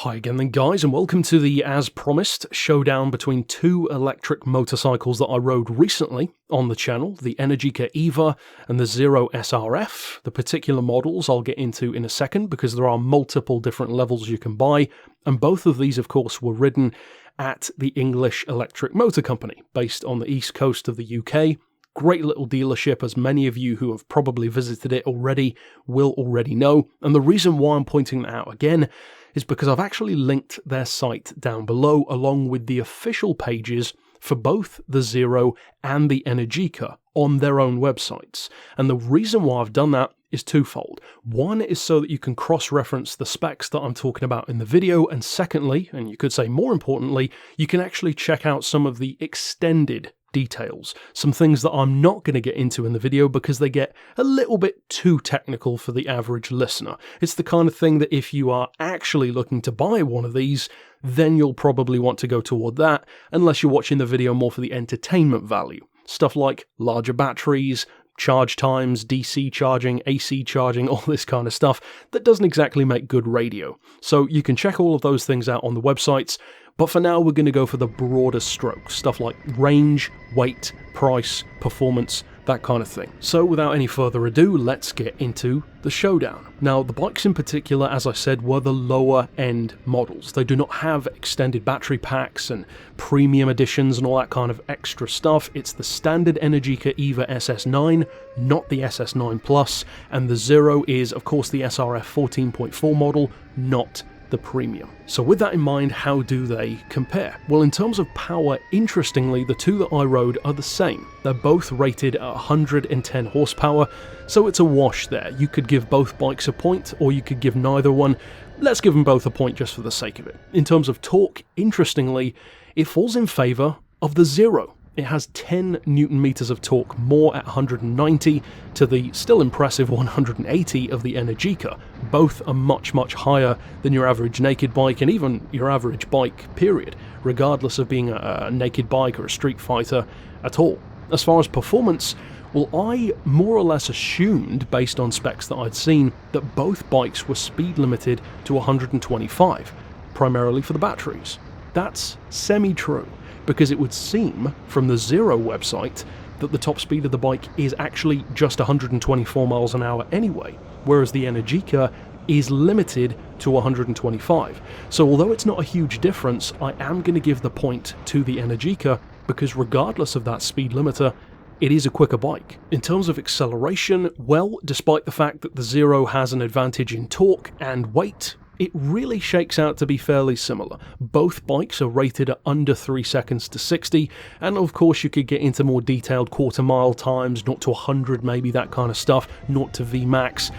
Hi again then guys, and welcome to the, as promised, showdown between two electric motorcycles that I rode recently on the channel, the Energica Eva and the Zero SRF. The particular models I'll get into in a second because there are multiple different levels you can buy, and both of these of course were ridden at the English Electric Motor Company, based on the east coast of the UK. Great little dealership, as many of you who have probably visited it already will already know, and the reason why I'm pointing that out again is because I've actually linked their site down below along with the official pages for both the Zero and the Energica on their own websites. And the reason why I've done that is twofold. One is so that you can cross-reference the specs that I'm talking about in the video, and secondly, and you could say more importantly, you can actually check out some of the extended details, some things that I'm not going to get into in the video because they get a little bit too technical for the average listener. It's the kind of thing that if you are actually looking to buy one of these, then you'll probably want to go toward that, unless you're watching the video more for the entertainment value. Stuff like larger batteries, charge times, DC charging, AC charging, all this kind of stuff that doesn't exactly make good radio. So you can check all of those things out on the websites, but for now we're going to go for the broader strokes, stuff like range, weight, price, performance, that kind of thing. So without any further ado, let's get into the showdown. Now the bikes in particular, as I said, were the lower end models. They do not have extended battery packs and premium editions and all that kind of extra stuff. It's the standard Energica Eva Esseesse9, not the SS9 Plus, and the Zero is of course the SRF 14.4 model, not the premium. So with that in mind, how do they compare? Well, in terms of power, interestingly, the two that I rode are the same. They're both rated at 110 horsepower, so it's a wash there. You could give both bikes a point, or you could give neither one. Let's give them both a point just for the sake of it. In terms of torque, interestingly, it falls in favour of the Zero. It has 10 Newton meters of torque more at 190 to the still impressive 180 of the Energica. Both are much higher than your average naked bike and even your average bike, period, regardless of being a naked bike or a street fighter at all. As far as performance, well, I more or less assumed, based on specs that I'd seen, that both bikes were speed limited to 125, primarily for the batteries. That's semi-true, because it would seem from the Zero website that the top speed of the bike is actually just 124 miles an hour anyway, whereas the Energica is limited to 125. So although it's not a huge difference, I am going to give the point to the Energica because regardless of that speed limiter, it is a quicker bike. In terms of acceleration, well, despite the fact that the Zero has an advantage in torque and weight, it really shakes out to be fairly similar. Both bikes are rated at under 3 seconds to 60, and of course you could get into more detailed quarter mile times, 0 to 100 maybe, that kind of stuff, 0 to VMAX.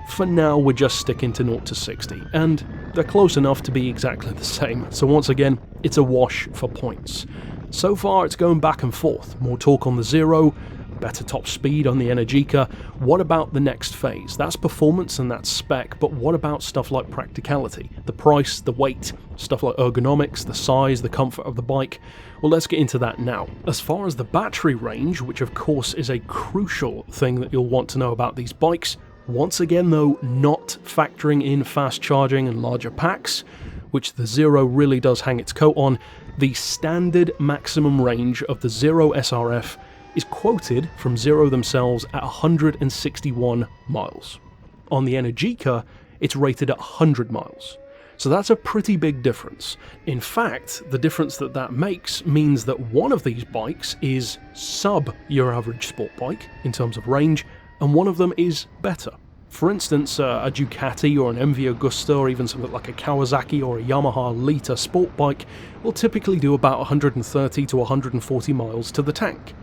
For now we're just sticking to 0 to 60, and they're close enough to be exactly the same, so once again, it's a wash for points. So far it's going back and forth, more torque on the Zero, better top speed on the Energica. What about the next phase? That's performance and that's spec, but what about stuff like practicality? The price, the weight, stuff like ergonomics, the size, the comfort of the bike? Well, let's get into that now. As far as the battery range, which of course is a crucial thing that you'll want to know about these bikes, once again though, not factoring in fast charging and larger packs, which the Zero really does hang its coat on, the standard maximum range of the Zero SRF is quoted from Zero themselves at 161 miles. On the Energica, it's rated at 100 miles. So that's a pretty big difference. In fact, the difference that makes means that one of these bikes is sub your average sport bike in terms of range, and one of them is better. For instance, a Ducati or an MV Agusta or even something like a Kawasaki or a Yamaha Lita sport bike will typically do about 130 to 140 miles to the tank.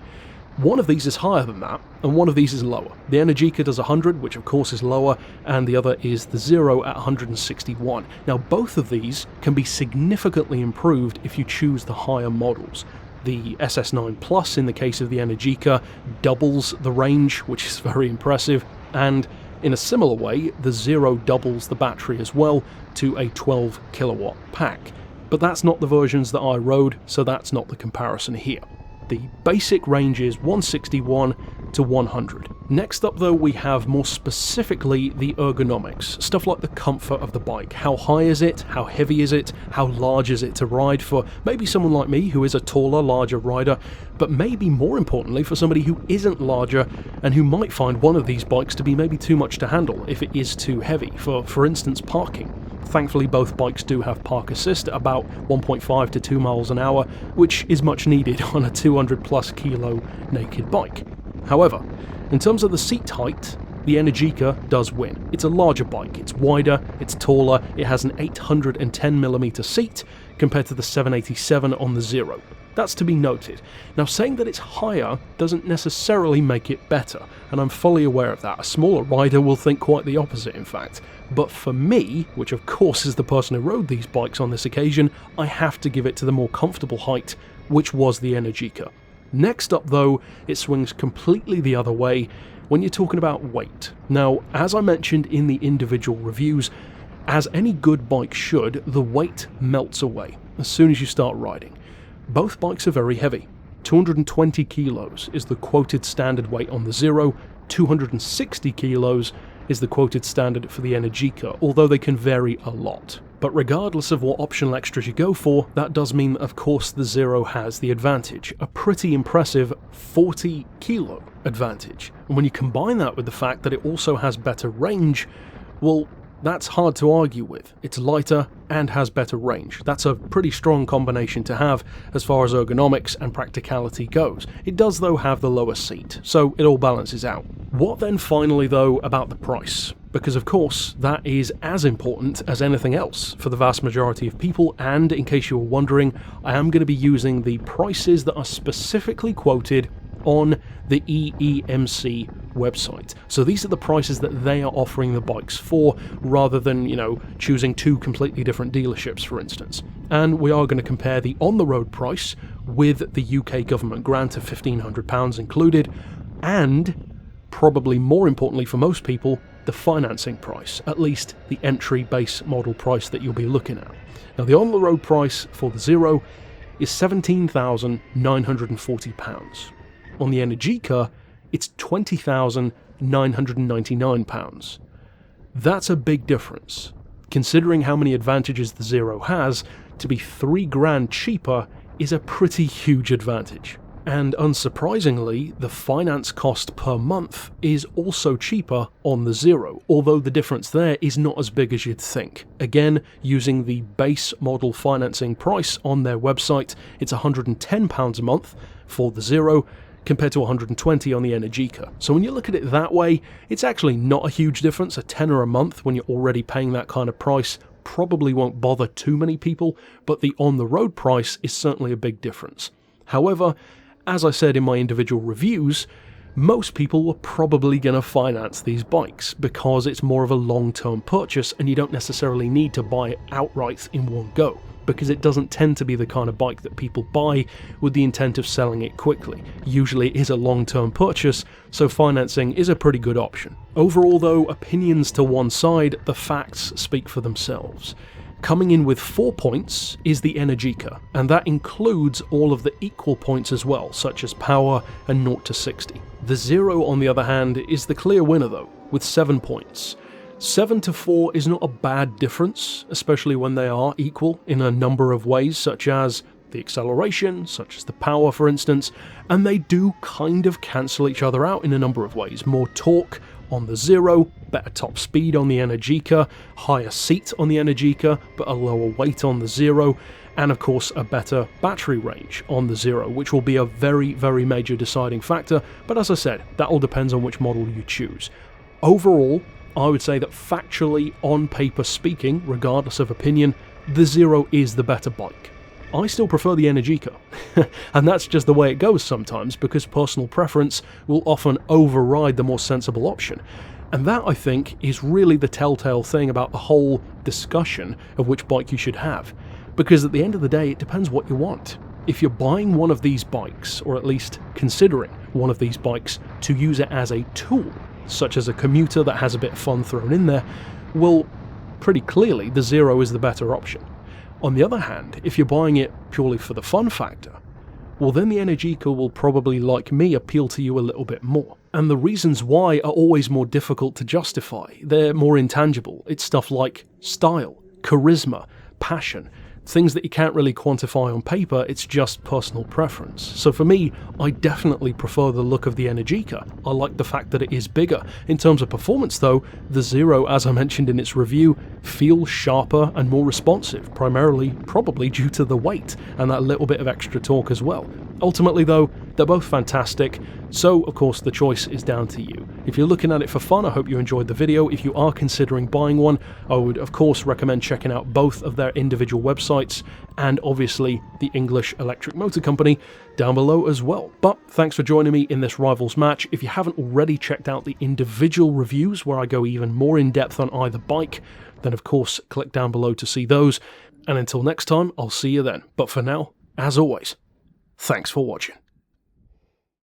One of these is higher than that, and one of these is lower. The Energica does 100, which of course is lower, and the other is the Zero at 161. Now both of these can be significantly improved if you choose the higher models. The SS9 Plus, in the case of the Energica, doubles the range, which is very impressive, and in a similar way, the Zero doubles the battery as well to a 12 kilowatt pack. But that's not the versions that I rode, so that's not the comparison here. The basic range is 161 to 100. Next up though, we have more specifically the ergonomics, stuff like the comfort of the bike. How high is it? How heavy is it? How large is it to ride for maybe someone like me who is a taller, larger rider, but maybe more importantly for somebody who isn't larger and who might find one of these bikes to be maybe too much to handle if it is too heavy, for instance parking. Thankfully both bikes do have park assist at about 1.5 to 2 miles an hour, which is much needed on a 200 plus kilo naked bike. However, in terms of the seat height, the Energica does win. It's a larger bike, it's wider, it's taller, it has an 810mm seat compared to the 787 on the Zero. That's to be noted. Now, saying that it's higher doesn't necessarily make it better, and I'm fully aware of that. A smaller rider will think quite the opposite, in fact. But for me, which of course is the person who rode these bikes on this occasion, I have to give it to the more comfortable height, which was the Energica. Next up though, it swings completely the other way when you're talking about weight. Now, as I mentioned in the individual reviews, as any good bike should, the weight melts away as soon as you start riding. Both bikes are very heavy. 220 kilos is the quoted standard weight on the Zero, 260 kilos is the quoted standard for the Energica, although they can vary a lot. But regardless of what optional extras you go for, that does mean that of course the Zero has the advantage, a pretty impressive 40 kilo advantage. And when you combine that with the fact that it also has better range, well, that's hard to argue with. It's lighter and has better range. That's a pretty strong combination to have as far as ergonomics and practicality goes. It does though have the lower seat, so it all balances out. What then finally though about the price? Because of course that is as important as anything else for the vast majority of people, and in case you were wondering, I am going to be using the prices that are specifically quoted on the EEMC website. So these are the prices that they are offering the bikes for, rather than, choosing two completely different dealerships, for instance. And we are going to compare the on-the-road price with the UK government grant of £1,500 included, and probably more importantly for most people, the financing price, at least the entry base model price that you'll be looking at. Now the on-the-road price for the Zero is £17,940. On the Energica, it's £20,999. That's a big difference. Considering how many advantages the Zero has, to be £3,000 cheaper is a pretty huge advantage. And unsurprisingly, the finance cost per month is also cheaper on the Zero, although the difference there is not as big as you'd think. Again, using the base model financing price on their website, it's £110 a month for the Zero, compared to £120 on the Energica. So when you look at it that way, it's actually not a huge difference. A tenner a month when you're already paying that kind of price probably won't bother too many people, but the on-the-road price is certainly a big difference. However, as I said in my individual reviews, most people were probably going to finance these bikes because it's more of a long-term purchase and you don't necessarily need to buy it outright in one go, because it doesn't tend to be the kind of bike that people buy with the intent of selling it quickly. Usually it is a long-term purchase, so financing is a pretty good option. Overall though, opinions to one side, the facts speak for themselves. Coming in with 4 points is the Energica, and that includes all of the equal points as well, such as power and 0 to 60. The Zero, on the other hand, is the clear winner though, with 7 points. 7 to 4 is not a bad difference, especially when they are equal in a number of ways, such as the acceleration, such as the power for instance, and they do kind of cancel each other out in a number of ways. More torque on the Zero, better top speed on the Energica, higher seat on the Energica, but a lower weight on the Zero, and of course a better battery range on the Zero, which will be a very, very major deciding factor, but as I said, that all depends on which model you choose. Overall, I would say that factually, on paper speaking, regardless of opinion, the Zero is the better bike. I still prefer the Energica, and that's just the way it goes sometimes, because personal preference will often override the more sensible option. And that, I think, is really the telltale thing about the whole discussion of which bike you should have, because at the end of the day, it depends what you want. If you're buying one of these bikes, or at least considering one of these bikes to use it as a tool, such as a commuter that has a bit of fun thrown in there, well, pretty clearly the Zero is the better option. On the other hand, if you're buying it purely for the fun factor, well then the Energica will probably, like me, appeal to you a little bit more. And the reasons why are always more difficult to justify. They're more intangible. It's stuff like style, charisma, passion, things that you can't really quantify on paper, it's just personal preference. So for me, I definitely prefer the look of the Energica. I like the fact that it is bigger. In terms of performance though, the Zero, as I mentioned in its review, feels sharper and more responsive, primarily probably due to the weight and that little bit of extra torque as well. Ultimately though, they're both fantastic, so of course the choice is down to you. If you're looking at it for fun, I hope you enjoyed the video. If you are considering buying one, I would of course recommend checking out both of their individual websites and obviously the English Electric Motor Company down below as well. But thanks for joining me in this Rivals match. If you haven't already checked out the individual reviews where I go even more in depth on either bike, then of course click down below to see those. And until next time, I'll see you then. But for now, as always, thanks for watching.